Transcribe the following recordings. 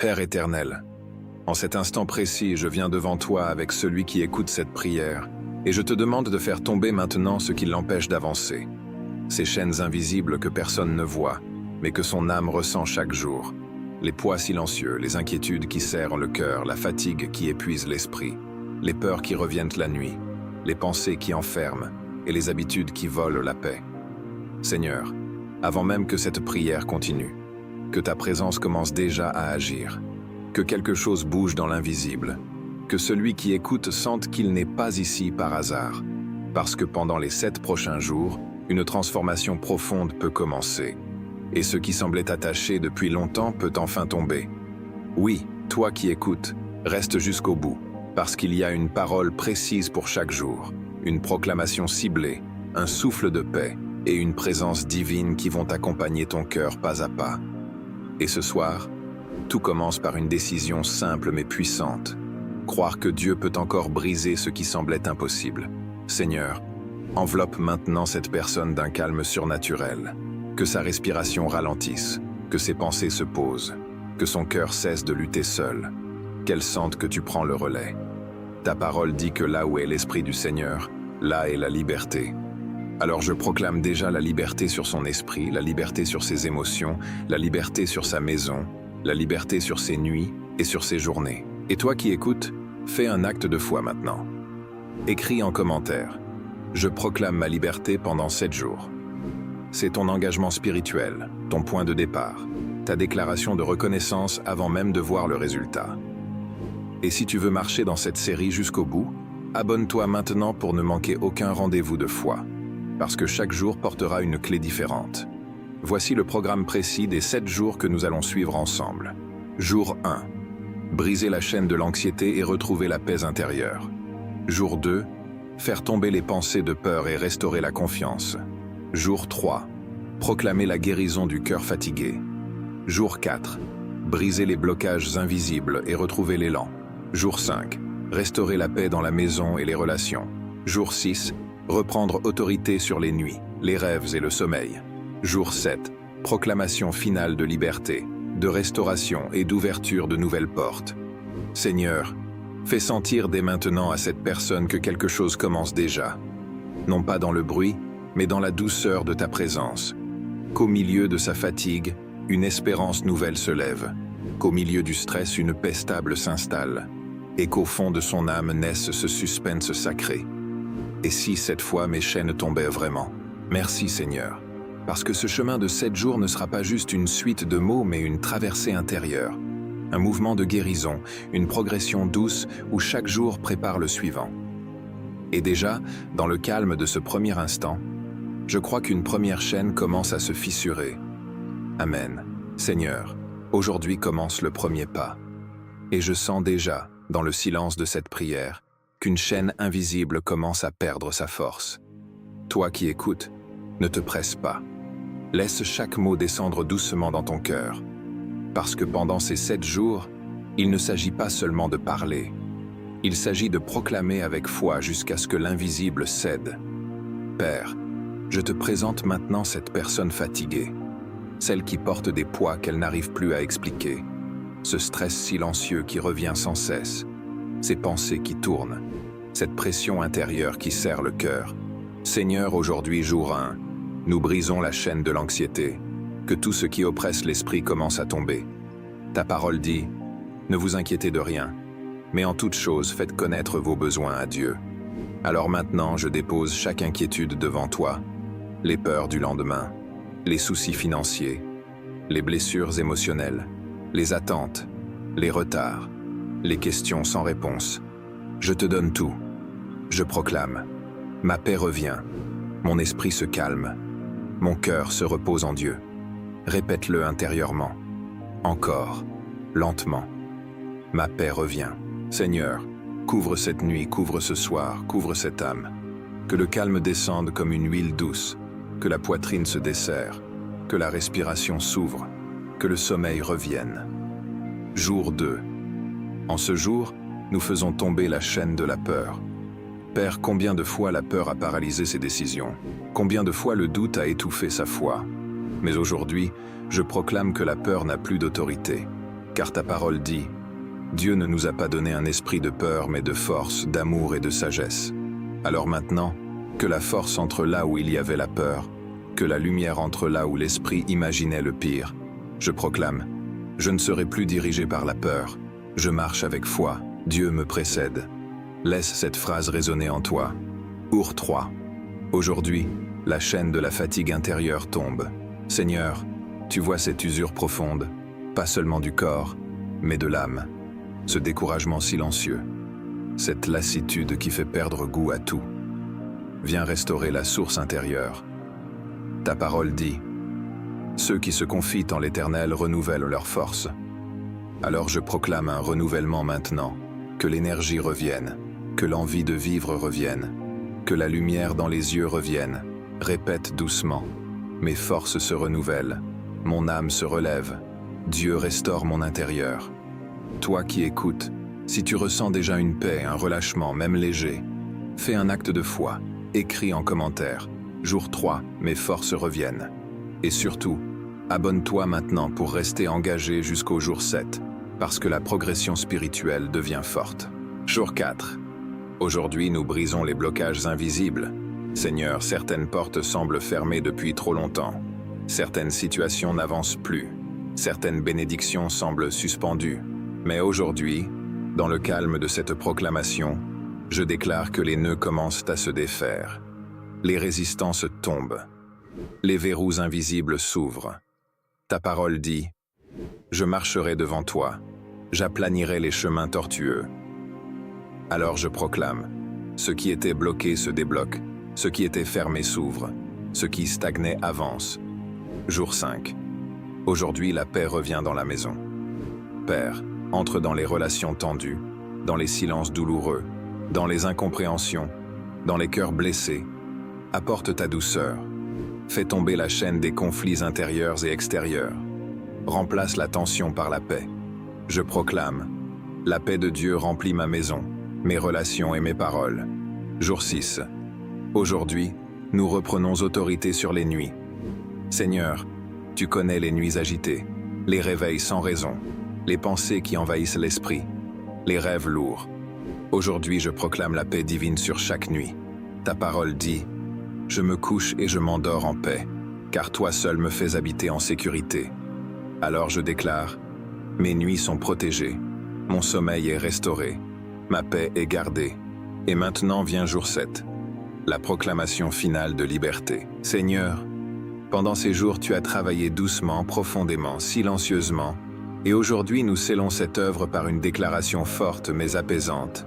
Père éternel, en cet instant précis, je viens devant toi avec celui qui écoute cette prière, et je te demande de faire tomber maintenant ce qui l'empêche d'avancer. Ces chaînes invisibles que personne ne voit, mais que son âme ressent chaque jour. Les poids silencieux, les inquiétudes qui serrent le cœur, la fatigue qui épuise l'esprit, les peurs qui reviennent la nuit, les pensées qui enferment et les habitudes qui volent la paix. Seigneur, avant même que cette prière continue, que ta présence commence déjà à agir, que quelque chose bouge dans l'invisible, que celui qui écoute sente qu'il n'est pas ici par hasard, parce que pendant les 7 prochains jours, une transformation profonde peut commencer, et ce qui semblait attaché depuis longtemps peut enfin tomber. Oui, toi qui écoutes, reste jusqu'au bout, parce qu'il y a une parole précise pour chaque jour, une proclamation ciblée, un souffle de paix et une présence divine qui vont accompagner ton cœur pas à pas. Et ce soir, tout commence par une décision simple mais puissante. Croire que Dieu peut encore briser ce qui semblait impossible. Seigneur, enveloppe maintenant cette personne d'un calme surnaturel, que sa respiration ralentisse, que ses pensées se posent, que son cœur cesse de lutter seul, qu'elle sente que tu prends le relais. Ta parole dit que là où est l'Esprit du Seigneur, là est la liberté. Alors je proclame déjà la liberté sur son esprit, la liberté sur ses émotions, la liberté sur sa maison, la liberté sur ses nuits et sur ses journées. Et toi qui écoutes, fais un acte de foi maintenant. Écris en commentaire « Je proclame ma liberté pendant 7 jours ». C'est ton engagement spirituel, ton point de départ, ta déclaration de reconnaissance avant même de voir le résultat. Et si tu veux marcher dans cette série jusqu'au bout, abonne-toi maintenant pour ne manquer aucun rendez-vous de foi, parce que chaque jour portera une clé différente. Voici le programme précis des 7 jours que nous allons suivre ensemble. Jour 1. Briser la chaîne de l'anxiété et retrouver la paix intérieure. Jour 2. Faire tomber les pensées de peur et restaurer la confiance. Jour 3. Proclamer la guérison du cœur fatigué. Jour 4. Briser les blocages invisibles et retrouver l'élan. Jour 5. Restaurer la paix dans la maison et les relations. Jour 6. Reprendre autorité sur les nuits, les rêves et le sommeil. Jour 7. Proclamation finale de liberté, de restauration et d'ouverture de nouvelles portes. Seigneur, fais sentir dès maintenant à cette personne que quelque chose commence déjà. Non pas dans le bruit, mais dans la douceur de ta présence. Qu'au milieu de sa fatigue, une espérance nouvelle se lève. Qu'au milieu du stress, une paix stable s'installe. Et qu'au fond de son âme naisse ce suspense sacré. Et si cette fois mes chaînes tombaient vraiment? Merci Seigneur, parce que ce chemin de 7 jours ne sera pas juste une suite de mots, mais une traversée intérieure. Un mouvement de guérison, une progression douce où chaque jour prépare le suivant. Et déjà, dans le calme de ce premier instant, je crois qu'une première chaîne commence à se fissurer. Amen. Seigneur, aujourd'hui commence le premier pas. Et je sens déjà, dans le silence de cette prière, qu'une chaîne invisible commence à perdre sa force. Toi qui écoutes, ne te presse pas. Laisse chaque mot descendre doucement dans ton cœur. Parce que pendant ces 7 jours, il ne s'agit pas seulement de parler. Il s'agit de proclamer avec foi jusqu'à ce que l'invisible cède. Père, je te présente maintenant cette personne fatiguée, celle qui porte des poids qu'elle n'arrive plus à expliquer, ce stress silencieux qui revient sans cesse, ces pensées qui tournent, cette pression intérieure qui serre le cœur. Seigneur, aujourd'hui, jour 1, nous brisons la chaîne de l'anxiété, que tout ce qui oppresse l'esprit commence à tomber. Ta parole dit, ne vous inquiétez de rien, mais en toute chose faites connaître vos besoins à Dieu. Alors maintenant, je dépose chaque inquiétude devant toi, les peurs du lendemain, les soucis financiers, les blessures émotionnelles, les attentes, les retards, les questions sans réponse. Je te donne tout. Je proclame. Ma paix revient. Mon esprit se calme. Mon cœur se repose en Dieu. Répète-le intérieurement. Encore, lentement. Ma paix revient. Seigneur, couvre cette nuit, couvre ce soir, couvre cette âme. Que le calme descende comme une huile douce, que la poitrine se desserre, que la respiration s'ouvre, que le sommeil revienne. Jour 2. En ce jour, nous faisons tomber la chaîne de la peur. Père, combien de fois la peur a paralysé ses décisions? Combien de fois le doute a étouffé sa foi? Mais aujourd'hui, je proclame que la peur n'a plus d'autorité. car ta parole dit, Dieu ne nous a pas donné un esprit de peur, mais de force, d'amour et de sagesse. Alors maintenant, que la force entre là où il y avait la peur, que la lumière entre là où l'esprit imaginait le pire. Je proclame, je ne serai plus dirigé par la peur, je marche avec foi, Dieu me précède. Laisse cette phrase résonner en toi. Our 3. Aujourd'hui, la chaîne de la fatigue intérieure tombe. Seigneur, tu vois cette usure profonde, pas seulement du corps, mais de l'âme. Ce découragement silencieux, cette lassitude qui fait perdre goût à tout. Viens restaurer la source intérieure. Ta parole dit, ceux qui se confient en l'Éternel renouvellent leur force. Alors je proclame un renouvellement maintenant, que l'énergie revienne, que l'envie de vivre revienne, que la lumière dans les yeux revienne. Répète doucement, mes forces se renouvellent, mon âme se relève, Dieu restaure mon intérieur. Toi qui écoutes, si tu ressens déjà une paix, un relâchement, même léger, fais un acte de foi, écris en commentaire, jour 3, mes forces reviennent. Et surtout, abonne-toi maintenant pour rester engagé jusqu'au jour 7, parce que la progression spirituelle devient forte. Jour 4. Aujourd'hui, nous brisons les blocages invisibles. Seigneur, certaines portes semblent fermées depuis trop longtemps. Certaines situations n'avancent plus. Certaines bénédictions semblent suspendues. Mais aujourd'hui, dans le calme de cette proclamation, je déclare que les nœuds commencent à se défaire. Les résistances tombent. Les verrous invisibles s'ouvrent. Ta parole dit, « Je marcherai devant toi, j'aplanirai les chemins tortueux. » Alors je proclame, ce qui était bloqué se débloque, ce qui était fermé s'ouvre, ce qui stagnait avance. Jour 5. Aujourd'hui, la paix revient dans la maison. Père, entre dans les relations tendues, dans les silences douloureux, dans les incompréhensions, dans les cœurs blessés. Apporte ta douceur. Fais tomber la chaîne des conflits intérieurs et extérieurs. Remplace la tension par la paix. Je proclame, la paix de Dieu remplit ma maison, mes relations et mes paroles. Jour 6. Aujourd'hui, nous reprenons autorité sur les nuits. Seigneur, tu connais les nuits agitées, les réveils sans raison, les pensées qui envahissent l'esprit, les rêves lourds. Aujourd'hui, je proclame la paix divine sur chaque nuit. Ta parole dit, « Je me couche et je m'endors en paix, car toi seul me fais habiter en sécurité. » Alors je déclare, « Mes nuits sont protégées, mon sommeil est restauré, ma paix est gardée. » Et maintenant vient jour 7, la proclamation finale de liberté. Seigneur, pendant ces jours, tu as travaillé doucement, profondément, silencieusement, et aujourd'hui nous scellons cette œuvre par une déclaration forte mais apaisante.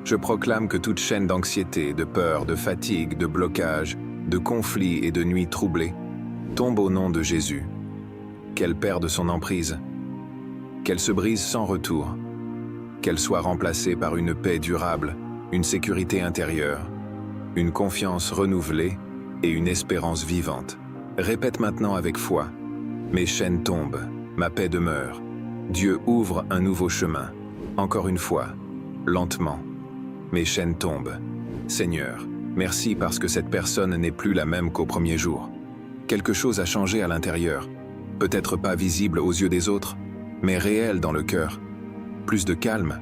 Je proclame que toute chaîne d'anxiété, de peur, de fatigue, de blocage, de conflits et de nuits troublées tombe au nom de Jésus. Qu'elle perde son emprise, qu'elle se brise sans retour, qu'elle soit remplacée par une paix durable, une sécurité intérieure, une confiance renouvelée et une espérance vivante. Répète maintenant avec foi, mes chaînes tombent, ma paix demeure. Dieu ouvre un nouveau chemin. Encore une fois, lentement. Mes chaînes tombent. Seigneur, merci parce que cette personne n'est plus la même qu'au premier jour. Quelque chose a changé à l'intérieur. Peut-être pas visible aux yeux des autres, mais réel dans le cœur. Plus de calme,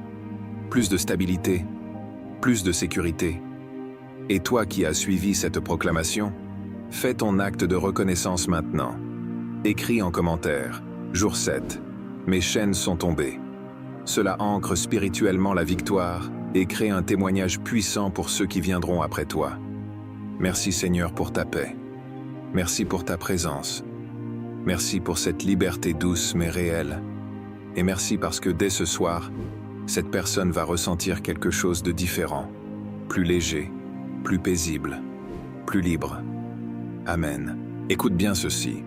plus de stabilité, plus de sécurité. Et toi qui as suivi cette proclamation, fais ton acte de reconnaissance maintenant. Écris en commentaire, jour 7, mes chaînes sont tombées. Cela ancre spirituellement la victoire et crée un témoignage puissant pour ceux qui viendront après toi. Merci Seigneur pour ta paix. Merci pour ta présence. Merci pour cette liberté douce mais réelle. Et merci parce que dès ce soir, cette personne va ressentir quelque chose de différent, plus léger, plus paisible, plus libre. Amen. Écoute bien ceci.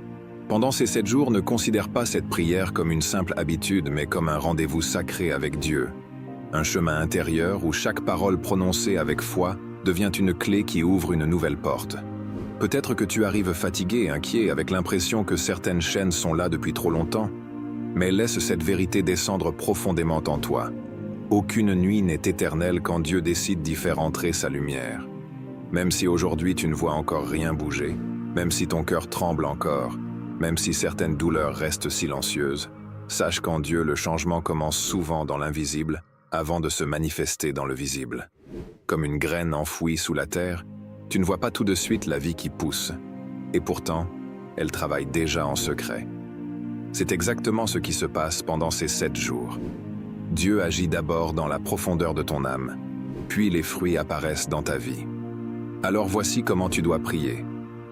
Pendant ces 7 jours, ne considère pas cette prière comme une simple habitude, mais comme un rendez-vous sacré avec Dieu. Un chemin intérieur où chaque parole prononcée avec foi devient une clé qui ouvre une nouvelle porte. Peut-être que tu arrives fatigué, inquiet, avec l'impression que certaines chaînes sont là depuis trop longtemps, mais laisse cette vérité descendre profondément en toi. Aucune nuit n'est éternelle quand Dieu décide d'y faire entrer sa lumière. Même si aujourd'hui tu ne vois encore rien bouger, même si ton cœur tremble encore, même si certaines douleurs restent silencieuses, Sache qu'en Dieu, le changement commence souvent dans l'invisible avant de se manifester dans le visible. Comme une graine enfouie sous la terre, tu ne vois pas tout de suite la vie qui pousse. Et pourtant, elle travaille déjà en secret. C'est exactement ce qui se passe pendant ces 7 jours. Dieu agit d'abord dans la profondeur de ton âme, puis les fruits apparaissent dans ta vie. Alors voici comment tu dois prier.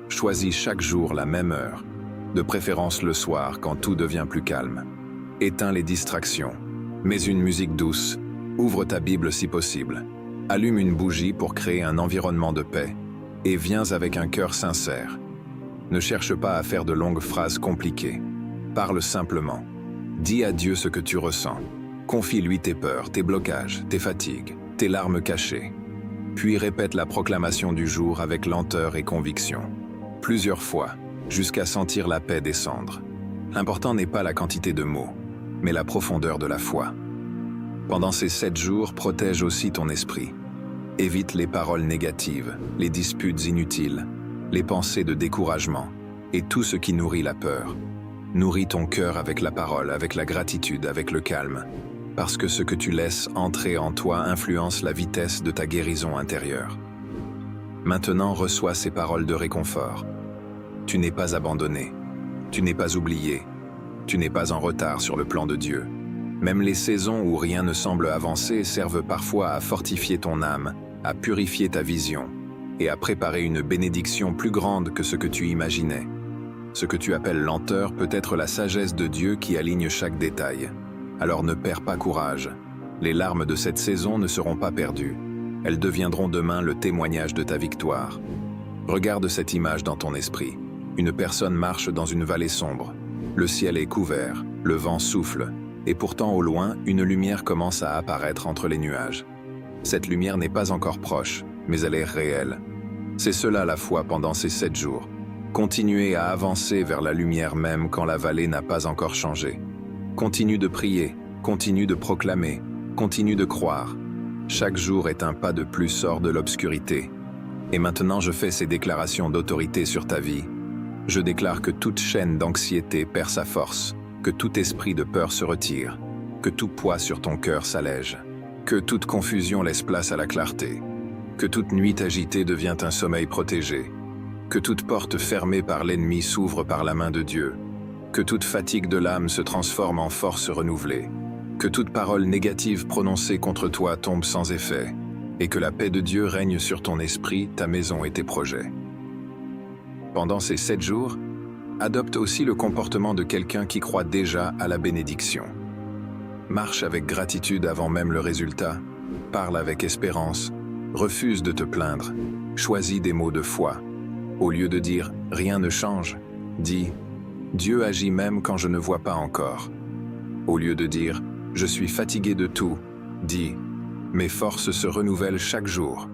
Choisis chaque jour la même heure, de préférence le soir quand tout devient plus calme. Éteins les distractions, mets une musique douce, ouvre ta Bible si possible, allume une bougie pour créer un environnement de paix et viens avec un cœur sincère. Ne cherche pas à faire de longues phrases compliquées. Parle simplement. Dis à Dieu ce que tu ressens. Confie-lui tes peurs, tes blocages, tes fatigues, tes larmes cachées. Puis répète la proclamation du jour avec lenteur et conviction. Plusieurs fois, jusqu'à sentir la paix descendre. L'important n'est pas la quantité de mots, mais la profondeur de la foi. Pendant ces 7 jours, protège aussi ton esprit. Évite les paroles négatives, les disputes inutiles, les pensées de découragement et tout ce qui nourrit la peur. Nourris ton cœur avec la parole, avec la gratitude, avec le calme, parce que ce que tu laisses entrer en toi influence la vitesse de ta guérison intérieure. Maintenant, reçois ces paroles de réconfort. Tu n'es pas abandonné, tu n'es pas oublié, tu n'es pas en retard sur le plan de Dieu. Même les saisons où rien ne semble avancer servent parfois à fortifier ton âme, à purifier ta vision et à préparer une bénédiction plus grande que ce que tu imaginais. Ce que tu appelles lenteur peut être la sagesse de Dieu qui aligne chaque détail. Alors ne perds pas courage. Les larmes de cette saison ne seront pas perdues. Elles deviendront demain le témoignage de ta victoire. Regarde cette image dans ton esprit. Une personne marche dans une vallée sombre. Le ciel est couvert, le vent souffle, et pourtant au loin, une lumière commence à apparaître entre les nuages. Cette lumière n'est pas encore proche, mais elle est réelle. C'est cela la foi pendant ces 7 jours. Continuez à avancer vers la lumière même quand la vallée n'a pas encore changé. Continue de prier, continue de proclamer, continue de croire. Chaque jour est un pas de plus hors de l'obscurité. Et maintenant je fais ces déclarations d'autorité sur ta vie. Je déclare que toute chaîne d'anxiété perd sa force, que tout esprit de peur se retire, que tout poids sur ton cœur s'allège, que toute confusion laisse place à la clarté, que toute nuit agitée devient un sommeil protégé, que toute porte fermée par l'ennemi s'ouvre par la main de Dieu, que toute fatigue de l'âme se transforme en force renouvelée, que toute parole négative prononcée contre toi tombe sans effet, et que la paix de Dieu règne sur ton esprit, ta maison et tes projets. Pendant ces 7 jours, adopte aussi le comportement de quelqu'un qui croit déjà à la bénédiction. Marche avec gratitude avant même le résultat, parle avec espérance, refuse de te plaindre, choisis des mots de foi. Au lieu de dire « rien ne change », dis « Dieu agit même quand je ne vois pas encore ». Au lieu de dire « je suis fatigué de tout », dis « mes forces se renouvellent chaque jour ».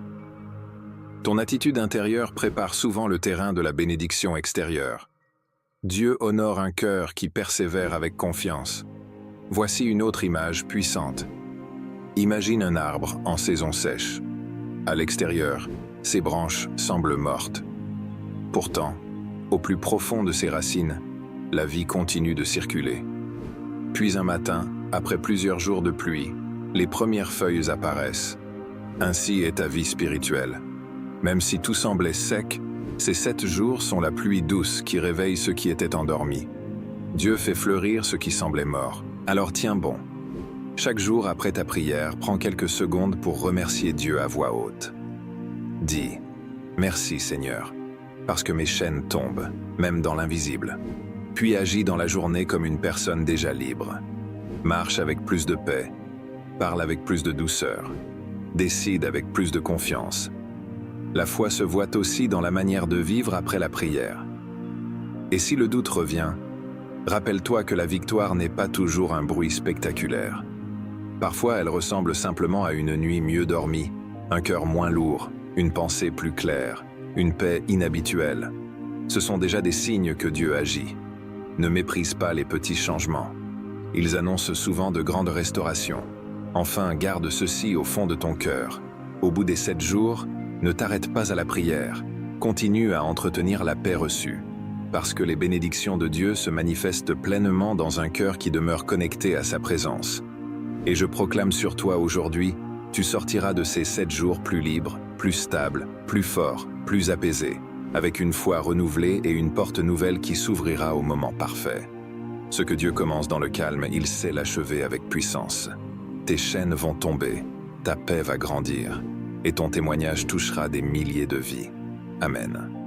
Ton attitude intérieure prépare souvent le terrain de la bénédiction extérieure. Dieu honore un cœur qui persévère avec confiance. Voici une autre image puissante. Imagine un arbre en saison sèche. À l'extérieur, ses branches semblent mortes. Pourtant, au plus profond de ses racines, la vie continue de circuler. Puis un matin, après plusieurs jours de pluie, les premières feuilles apparaissent. Ainsi est ta vie spirituelle. Même si tout semblait sec, ces 7 jours sont la pluie douce qui réveille ceux qui étaient endormis. Dieu fait fleurir ce qui semblait mort. Alors tiens bon. Chaque jour après ta prière, prends quelques secondes pour remercier Dieu à voix haute. Dis « Merci Seigneur », parce que mes chaînes tombent, même dans l'invisible. Puis agis dans la journée comme une personne déjà libre. Marche avec plus de paix, parle avec plus de douceur, décide avec plus de confiance. La foi se voit aussi dans la manière de vivre après la prière. Et si le doute revient, rappelle-toi que la victoire n'est pas toujours un bruit spectaculaire. Parfois, elle ressemble simplement à une nuit mieux dormie, un cœur moins lourd, une pensée plus claire, une paix inhabituelle. Ce sont déjà des signes que Dieu agit. Ne méprise pas les petits changements. Ils annoncent souvent de grandes restaurations. Enfin, garde ceci au fond de ton cœur. Au bout des 7 jours, ne t'arrête pas à la prière. Continue à entretenir la paix reçue. parce que les bénédictions de Dieu se manifestent pleinement dans un cœur qui demeure connecté à sa présence. Et je proclame sur toi aujourd'hui, tu sortiras de ces 7 jours plus libre, plus stable, plus fort, plus apaisé, avec une foi renouvelée et une porte nouvelle qui s'ouvrira au moment parfait. Ce que Dieu commence dans le calme, il sait l'achever avec puissance. Tes chaînes vont tomber, ta paix va grandir, et ton témoignage touchera des milliers de vies. Amen.